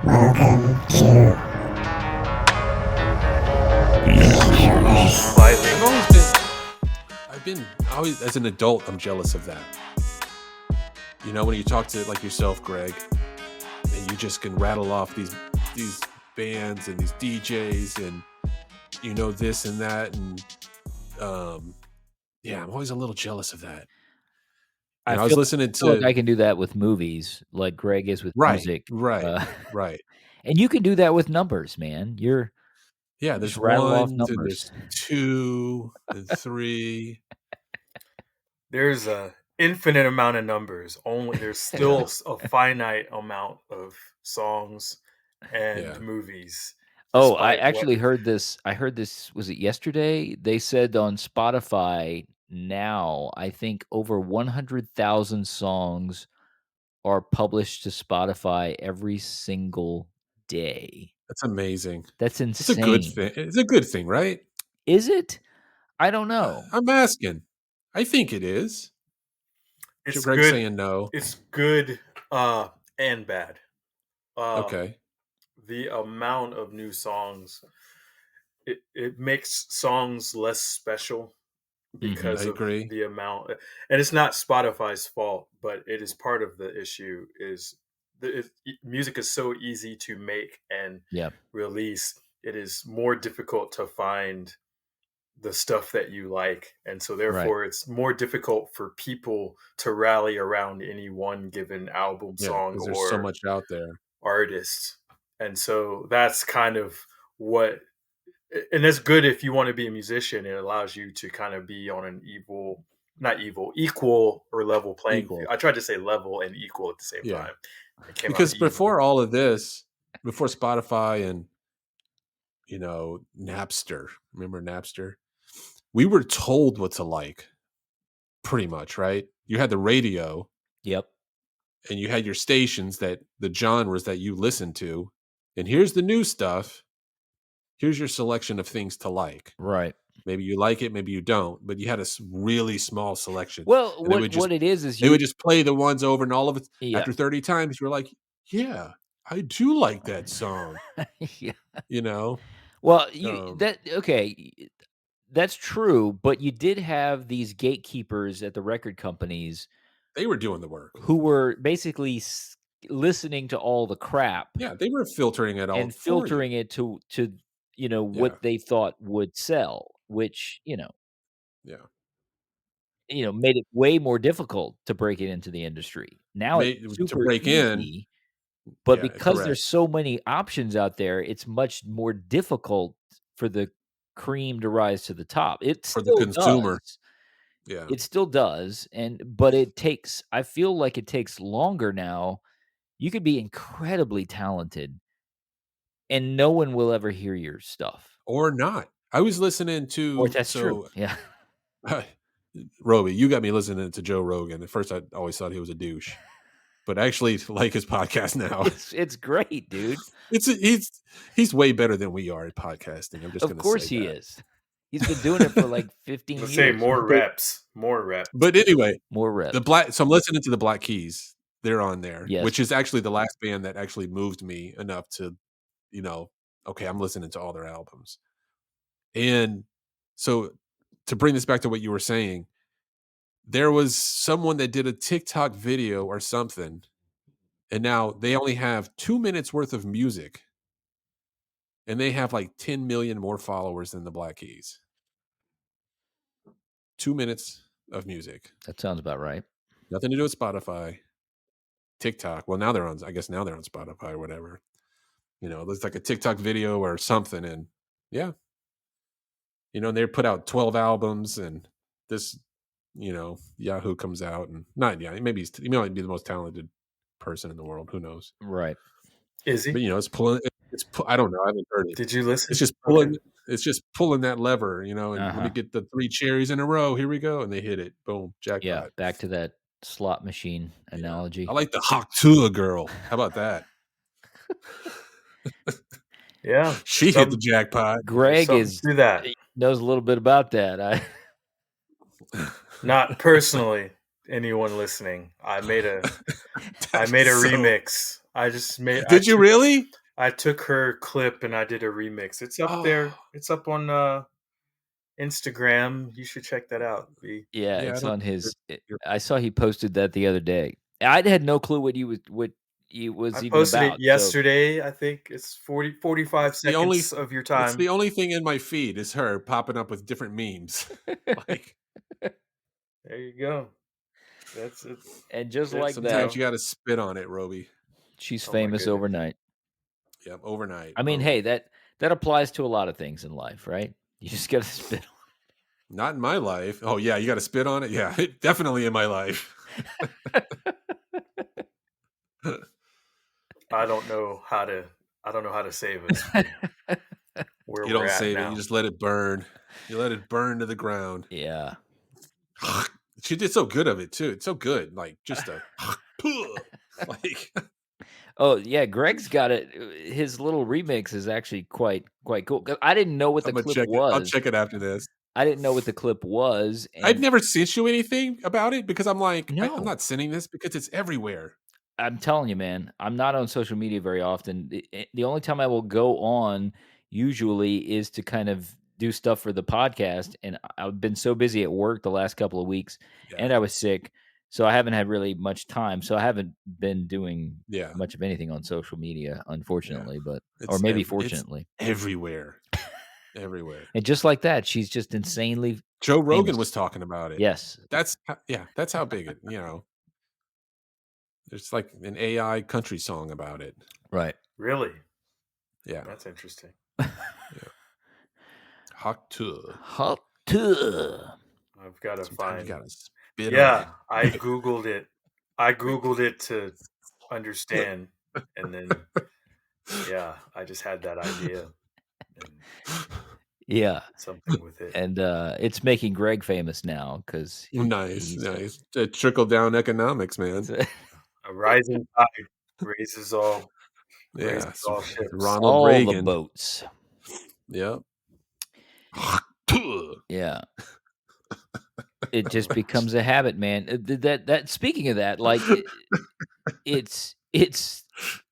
Welcome to Introverse. I've been always as an adult, I'm jealous of that. You know, when you talk to like yourself, Greg, and you just can rattle off these bands and these DJs and you know this and that and yeah, I'm always a little jealous of that. And I was listening feel like to I can do that with movies, like Greg is with right, music. right, right. And you can do that with numbers, man. Yeah, You there's just rattle off one, then numbers. there's 2 and 3. There's a infinite amount of numbers. There's still a finite amount of songs and movies. Oh, I despite actually what- heard this. I heard this, was it yesterday? They said on Spotify now, I think over 100,000 songs are published to Spotify every single day. That's amazing. That's It's a good insane. thing. It's a good thing, right? Is it? I don't know. I'm asking. I think it is. It's Greg's good. saying no. It's good and bad. Okay. The amount of new songs, it makes songs less special because I of agree. the amount. And it's not Spotify's fault, but it is part of the issue. Music is so easy to make and release. It is more difficult to find the stuff that you like, and so therefore it's more difficult for people to rally around any one given album, song, because or there's so much out there. artist. And so that's kind of what, and that's good if you want to be a musician. It allows you to kind of be on an equal or level playing field. I tried to say level and equal at the same time. Because before all of this, before Spotify and Napster, remember Napster? We were told what to like, pretty much, right? You had the radio. Yep. And you had your stations, that the genres that you listened to. And here's the new stuff. Here's your selection of things to like. Right. Maybe you like it, maybe you don't, but you had a really small selection. Well, what it is they would just play the ones over, and all of it. Yeah. After 30 times, you're like, yeah, I do like that song. Yeah. You know? Well, that's true, but you did have these gatekeepers at the record companies. They were doing the work. Who were basically listening to all the crap. Yeah, they were filtering it all and filtering it to what they thought would sell, which made it way more difficult to break it into the industry. Now it's super to break easy, but because there's so many options out there, it's much more difficult for the cream to rise to the top. It for still the consumer. does. Yeah. It still does, but I feel like it takes longer now. You could be incredibly talented and no one will ever hear your stuff. Or not. I was listening to... Or that's true. Yeah. Roby, you got me listening to Joe Rogan. At first, I always thought he was a douche. But I actually like his podcast now. It's great, dude. He's way better than we are at podcasting. I'm just going to say that. Of course he is. He's been doing it for like 15 years. Say more reps. But anyway, more reps. So I'm listening to the Black Keys. They're on there, yes. which is actually the last band that actually moved me enough to, okay, I'm listening to all their albums. And so to bring this back to what you were saying, there was someone that did a TikTok video or something, and now they only have 2 minutes worth of music, and they have like 10 million more followers than the Black Keys. 2 minutes of music. That sounds about right. Nothing to do with Spotify, TikTok. Well, now they're on Spotify or whatever. It's like a TikTok video or something, and yeah. And they put out 12 albums, and this, Yahoo comes out, and maybe he might be the most talented person in the world. Who knows? Right. Is he? But it's pulling. I don't know. I haven't heard it. Did you listen? It's just pulling. Okay. It's just pulling that lever, and let me get the 3 cherries in a row. Here we go, and they hit it. Boom, jackpot. Yeah, back to that slot machine analogy. I like the Haktua girl. How about that? Yeah, she hit the jackpot. Greg knows a little bit about that. Not personally. Anyone listening, I made a remix. I just made Did you really? I took her clip and I did a remix. It's up there. Oh, It's up on Instagram. You should check that out, B. Yeah, yeah, I it's don't on his you're I saw he posted that the other day. I had no clue what he I was even posted it about, so yesterday. I think it's 45 it's the only seconds of your it's time. the only thing in my feed is her popping up with different memes. Like, There you go. That's it. and just Fits, like you that, sometimes know. you gotta spit on it, Roby. she's Oh my famous goodness. overnight. Yep, overnight, I mean, boom. hey, that applies to a lot of things in life, right? You just gotta spit Not in my life. Oh, yeah, you gotta spit on it? Yeah, definitely in my life. I don't know how to I don't know how to save us from on. where You we're don't at save it, you now. just let it burn. You let it burn to the ground. Yeah. She did so good of it too. It's so good. Like just a like Oh, yeah, Greg's got it. His little remix is actually quite cool. 'Cause I didn't know what the I'm gonna clip check it. I'll was. check it after this. I didn't know what the clip was, I'd and never sent you anything about it because I'm like, I'm no. not sending this because it's everywhere. I'm telling you, man, I'm not on social media very often. The only time I will go on usually is to kind of do stuff for the podcast, and I've been so busy at work the last couple of weeks, Yeah. and I was sick, so I haven't had really much time. So I haven't been doing Yeah. much of anything on social media, Yeah. unfortunately, but or maybe It's fortunately. everywhere. Everywhere. And just like that, she's just insanely Joe Rogan was famous. talking about it. Yes, That's how big there's like an AI country song about it. right. Really? Yeah. That's interesting. Yeah. Hawk to. Hot tub. I've got to Sometimes you find. gotta spit on Yeah, it. I googled it. I googled it to understand, and then yeah, I just had that idea and Yeah. did something with it. And, it's making Greg famous now because Nice, he's nice. Trickle down economics, man. A rising tide raises all Yeah, raises all ships. Ronald all the Reagan. boats. Yep. Yeah. It just becomes a habit, man. That speaking of that, like, it's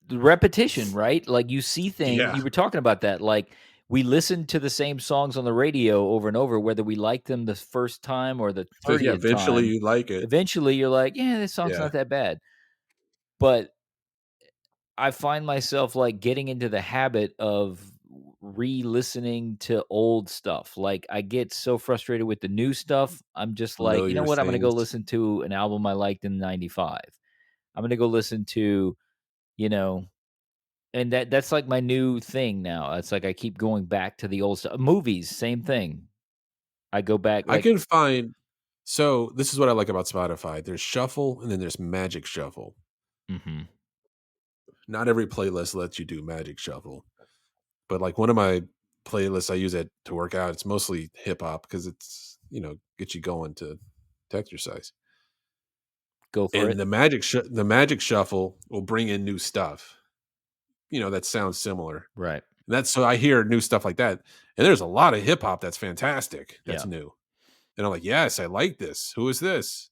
the repetition, right? Like, you see things Yeah. you were talking about that, like, we listen to the same songs on the radio over and over, whether we like them the first time or the But yeah, 30th eventually time. you like it. Eventually, you're like, "Yeah, this song's Yeah. not that bad." But I find myself, like, getting into the habit of re-listening to old stuff. Like, I get so frustrated with the new stuff, I'm just like, "You know Familiar what? I'm gonna go things. listen to an album I liked in '95. I'm gonna go listen to," you know and that's, like, my new thing now. It's like I keep going back to the old stuff. Movies, same thing. I go back, I like can find so this is what I like about Spotify. There's shuffle and then there's magic shuffle. Mhm. Not every playlist lets you do magic shuffle. But like one of my playlists I use it to work out, it's mostly hip hop because it's, gets you going to exercise. Go for And it. the magic shuffle will bring in new stuff, that sounds similar. Right. And that's so I hear new stuff like that. And there's a lot of hip hop that's fantastic. That's Yeah. new. And I'm like, yes, I like this. Who is this?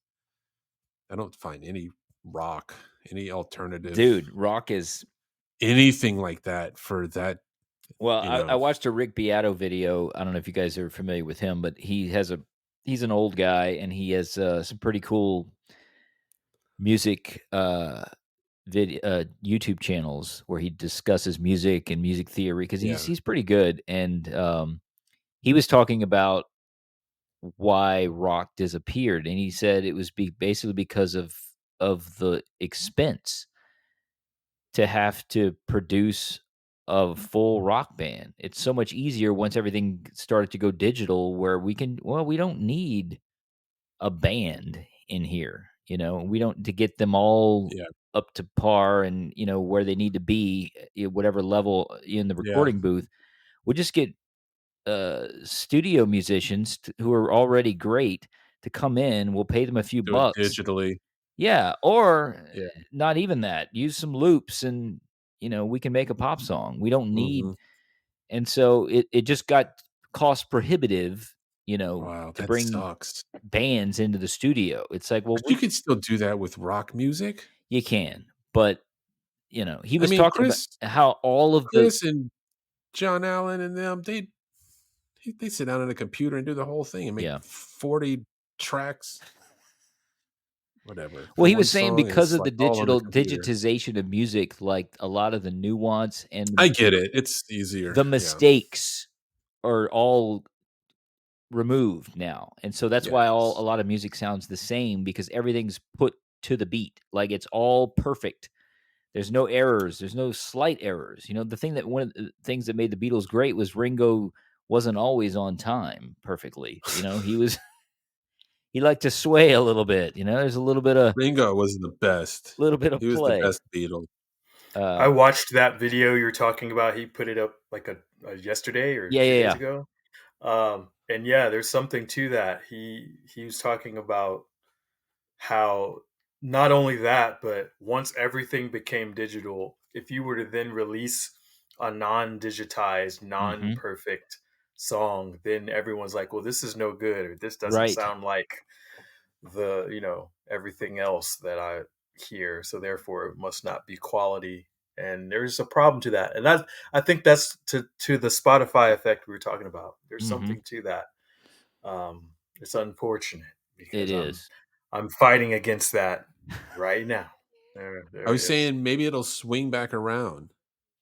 I don't find any rock, any alternative, Dude, rock is anything like that for that, well, you I know. watched a Rick Beato video. I don't know if you guys are familiar with him, but he's an old guy and he has some pretty cool music video YouTube channels where he discusses music and music theory because he's Yeah. he's pretty good. And he was talking about why rock disappeared, and he said it was basically because of the expense to have to produce a full rock band. It's so much easier once everything started to go digital where we don't need a band in here, We don't to get them all Yeah. up to par and, where they need to be, whatever level in the Yeah. recording booth. We'll just get studio musicians who are already great to come in. We'll pay them a few Do it bucks. digitally. Yeah, or Yeah. not even that. Use some loops and, we can make a pop song. We don't need Mhm. and so it just got cost prohibitive, Wow, to that bring sucks. bands into the studio. It's like, well, But you can still do that with rock music? you can, but he was talking about Chris how all of the Chris and John Allen and them, they sit down at a computer and do the whole thing and make yeah. 40 tracks, whatever, Well, for he was one saying song, and because it's, of like, the all on the digital computer. digitization of music, like a lot of the nuance and I get it. It's easier. the Yeah. mistakes are all removed now. And so that's why a Yes. lot of music sounds the same because everything's put to the beat. Like it's all perfect. There's no errors. There's no slight errors. One of the things that made the Beatles great was Ringo wasn't always on time perfectly. He liked to sway a little bit. There's a Ringo was the best. little bit of He was the play. best Beatle. I watched that video you're talking about. He put it up like a yesterday or Yeah, 2 days yeah, ago. And yeah, there's something to that. He was talking about how not only that, but once everything became digital, if you were to then release a non-digitized, yeah. Hmm. non-perfect song, then everyone's like, well, this is no good, or this doesn't Right. sound like everything else that I hear. So therefore it must not be quality. And there's a problem to that. And I think that's to the Spotify effect we were talking about. There's Hmm. something to that. It's unfortunate It because is. I'm fighting against that right now. I There was it is. saying maybe it'll swing back around,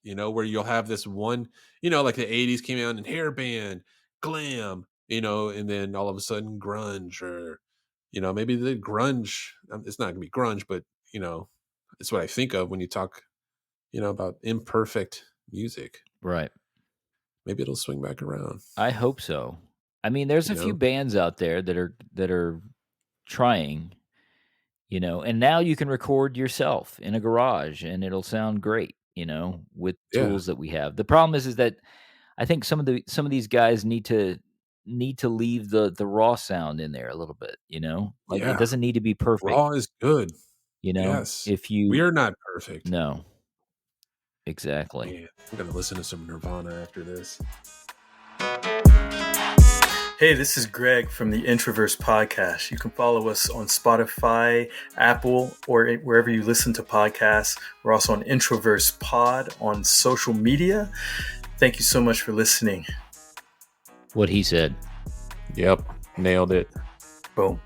where you'll have this one, like the 80s came out and hair band, glam, and then all of a sudden grunge, or, maybe the grunge, it's not going to be grunge, but, it's what I think of when you talk, about imperfect music. Right. Maybe it'll swing back around, I hope so. I mean, there's you a few know? bands out there that are trying, and now you can record yourself in a garage and it'll sound great, with Yeah. tools that we have. The problem is that I think some of these guys need to leave the raw sound in there a little bit, Like it Yeah. doesn't need to be perfect, Raw is good. Yes. If We you are not perfect. no, exactly. Man, I'm going to listen to some Nirvana after this. Hey, this is Greg from the Introverse podcast. You can follow us on Spotify, Apple, or wherever you listen to podcasts. We're also on Introverse Pod on social media. Thank you so much for listening. What he said. Yep. Nailed it. Boom.